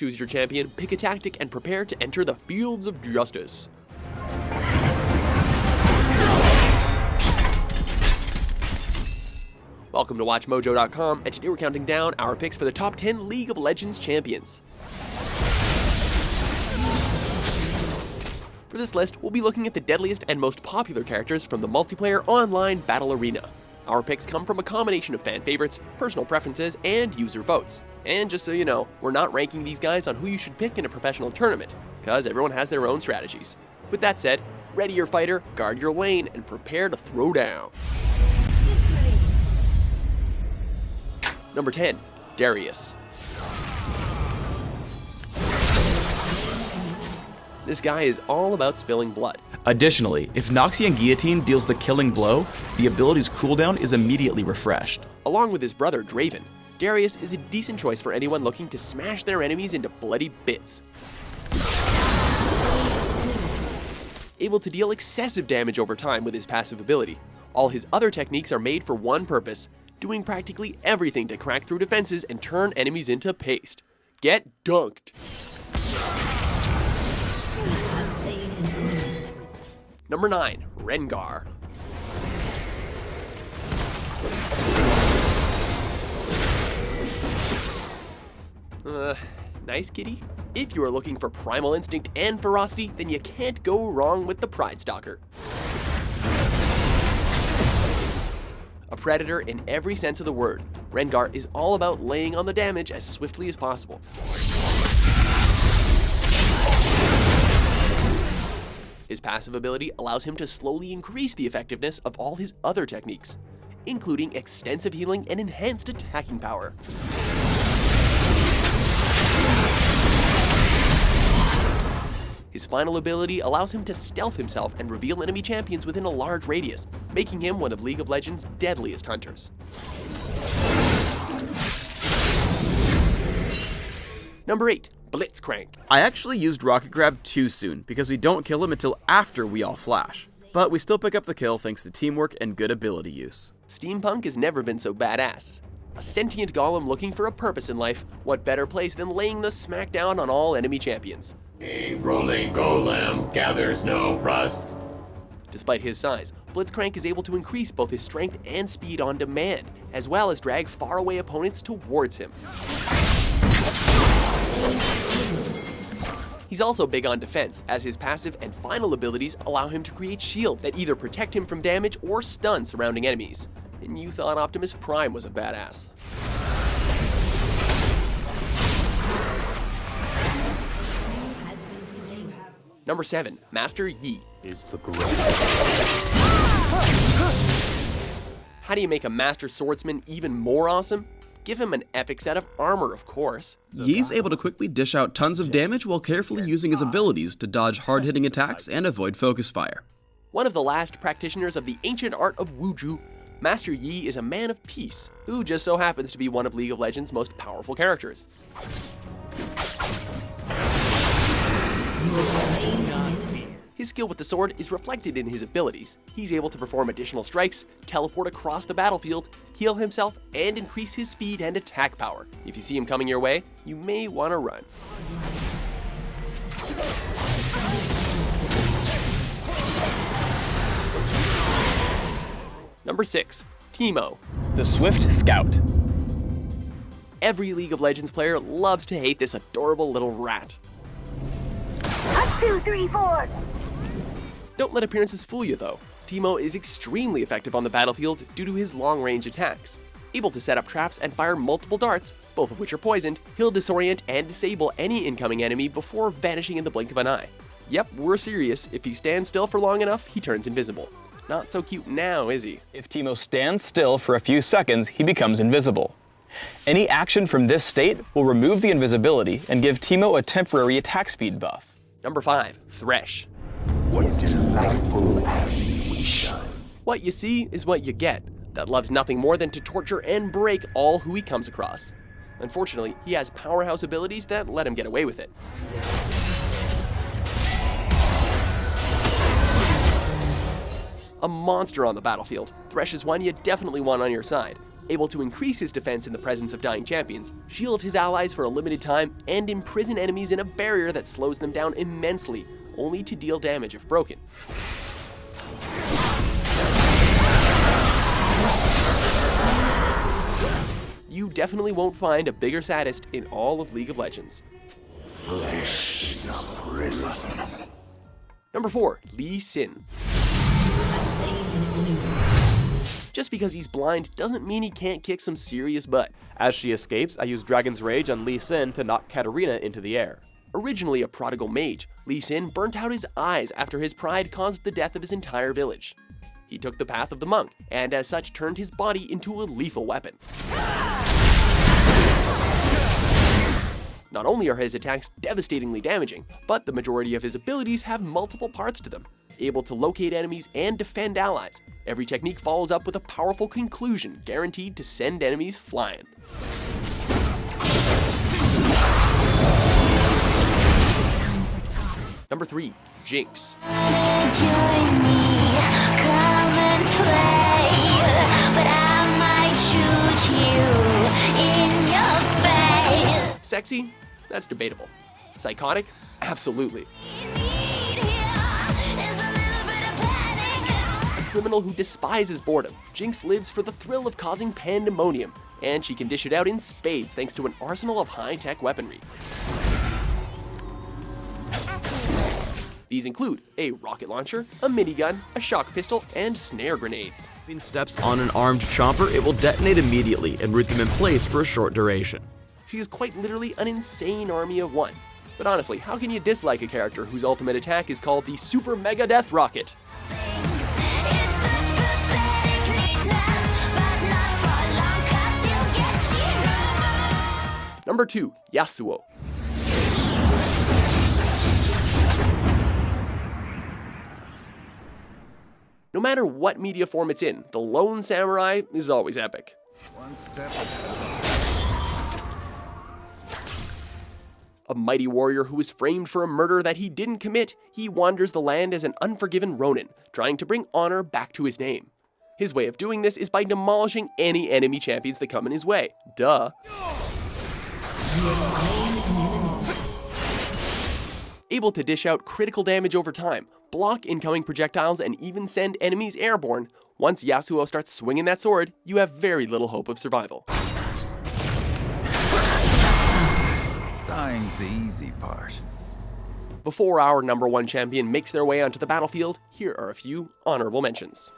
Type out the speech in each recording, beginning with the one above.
choose your champion, pick a tactic, and prepare to enter the fields of justice. Welcome to WatchMojo.com, and today we're counting down our picks for the top 10 League of Legends champions. For this list, we'll be looking at the deadliest and most popular characters from the multiplayer online battle arena. Our picks come from a combination of fan favorites, personal preferences, and user votes. And just so you know, we're not ranking these guys on who you should pick in a professional tournament, because everyone has their own strategies. With that said, ready your fighter, guard your lane, and prepare to throw down. Number 10, Darius. This guy is all about spilling blood. Additionally, if Noxian Guillotine deals the killing blow, the ability's cooldown is immediately refreshed. Along with his brother Draven, Darius is a decent choice for anyone looking to smash their enemies into bloody bits. Able to deal excessive damage over time with his passive ability, all his other techniques are made for one purpose: doing practically everything to crack through defenses and turn enemies into paste. Get dunked! Number 9, Rengar. Nice kitty? If you are looking for primal instinct and ferocity, then you can't go wrong with the Pride Stalker. A predator in every sense of the word, Rengar is all about laying on the damage as swiftly as possible. His passive ability allows him to slowly increase the effectiveness of all his other techniques, including extensive healing and enhanced attacking power. His final ability allows him to stealth himself and reveal enemy champions within a large radius, making him one of League of Legends' deadliest hunters. Number 8, Blitzcrank. I actually used Rocket Grab too soon, because we don't kill him until after we all flash. But we still pick up the kill thanks to teamwork and good ability use. Steampunk has never been so badass. A sentient golem looking for a purpose in life, what better place than laying the smackdown on all enemy champions? A rolling golem gathers no rust. Despite his size, Blitzcrank is able to increase both his strength and speed on demand, as well as drag faraway opponents towards him. He's also big on defense, as his passive and final abilities allow him to create shields that either protect him from damage or stun surrounding enemies. And you thought Optimus Prime was a badass. Number 7, Master Yi. How do you make a Master Swordsman even more awesome? Give him an epic set of armor, of course. Yi's able to quickly dish out tons of damage while carefully using his abilities to dodge hard-hitting attacks and avoid focus fire. One of the last practitioners of the ancient art of Wuju, Master Yi is a man of peace, who just so happens to be one of League of Legends' most powerful characters. His skill with the sword is reflected in his abilities. He's able to perform additional strikes, teleport across the battlefield, heal himself, and increase his speed and attack power. If you see him coming your way, you may want to run. Number 6, Teemo. The Swift Scout. Every League of Legends player loves to hate this adorable little rat. 1, 2, 3, 4. Don't let appearances fool you though. Teemo is extremely effective on the battlefield due to his long-range attacks. Able to set up traps and fire multiple darts, both of which are poisoned, he'll disorient and disable any incoming enemy before vanishing in the blink of an eye. Yep, we're serious, if he stands still for long enough, he turns invisible. Not so cute now, is he? If Teemo stands still for a few seconds, he becomes invisible. Any action from this state will remove the invisibility and give Teemo a temporary attack speed buff. Number 5, Thresh. What delightful animation. What you see is what you get. That loves nothing more than to torture and break all who he comes across. Unfortunately, he has powerhouse abilities that let him get away with it. A monster on the battlefield, Thresh is one you definitely want on your side. able to increase his defense in the presence of dying champions, shield his allies for a limited time, and imprison enemies in a barrier that slows them down immensely, only to deal damage if broken. You definitely won't find a bigger sadist in all of League of Legends. Flesh is a prison. Number 4, Lee Sin. Just because he's blind doesn't mean he can't kick some serious butt. As she escapes, I use Dragon's Rage on Lee Sin to knock Katarina into the air. Originally a prodigal mage, Lee Sin burnt out his eyes after his pride caused the death of his entire village. He took the path of the monk, and as such turned his body into a lethal weapon. Not only are his attacks devastatingly damaging, but the majority of his abilities have multiple parts to them, able to locate enemies and defend allies. Every technique follows up with a powerful conclusion, guaranteed to send enemies flying. Number 3, Jinx. Sexy? That's debatable. Psychotic? Absolutely. A criminal who despises boredom, Jinx lives for the thrill of causing pandemonium, and she can dish it out in spades thanks to an arsenal of high-tech weaponry. These include a rocket launcher, a minigun, a shock pistol, and snare grenades. When steps on an armed chomper, it will detonate immediately and root them in place for a short duration. She is quite literally an insane army of one. But honestly, how can you dislike a character whose ultimate attack is called the Super Mega Death Rocket? Number 2, Yasuo. No matter what media form it's in, the lone samurai is always epic. One step. A mighty warrior who is framed for a murder that he didn't commit, he wanders the land as an unforgiven Ronin, trying to bring honor back to his name. His way of doing this is by demolishing any enemy champions that come in his way. Duh. Able to dish out critical damage over time, block incoming projectiles, and even send enemies airborne, once Yasuo starts swinging that sword, you have very little hope of survival. Dying's the easy part. Before our number 1 champion makes their way onto the battlefield, here are a few honorable mentions.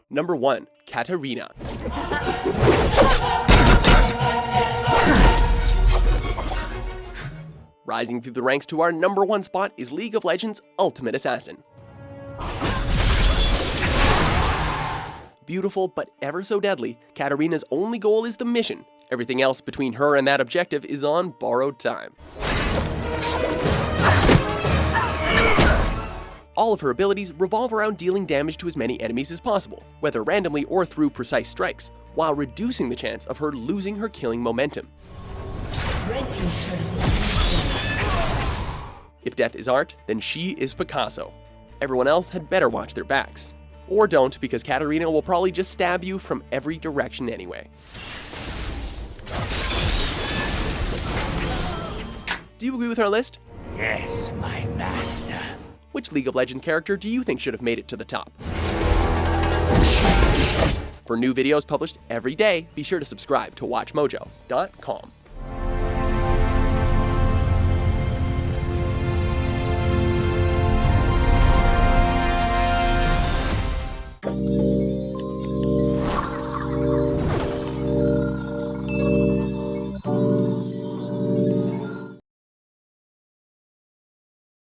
Number 1, Katarina. Rising through the ranks to our number 1 spot is League of Legends' Ultimate Assassin. Beautiful but ever so deadly, Katarina's only goal is the mission. Everything else between her and that objective is on borrowed time. All of her abilities revolve around dealing damage to as many enemies as possible, whether randomly or through precise strikes, while reducing the chance of her losing her killing momentum. If death is art, then she is Picasso. Everyone else had better watch their backs. Or don't, because Katarina will probably just stab you from every direction anyway. Do you agree with our list? Yes, my master. Which League of Legends character do you think should have made it to the top? For new videos published every day, be sure to subscribe to WatchMojo.com.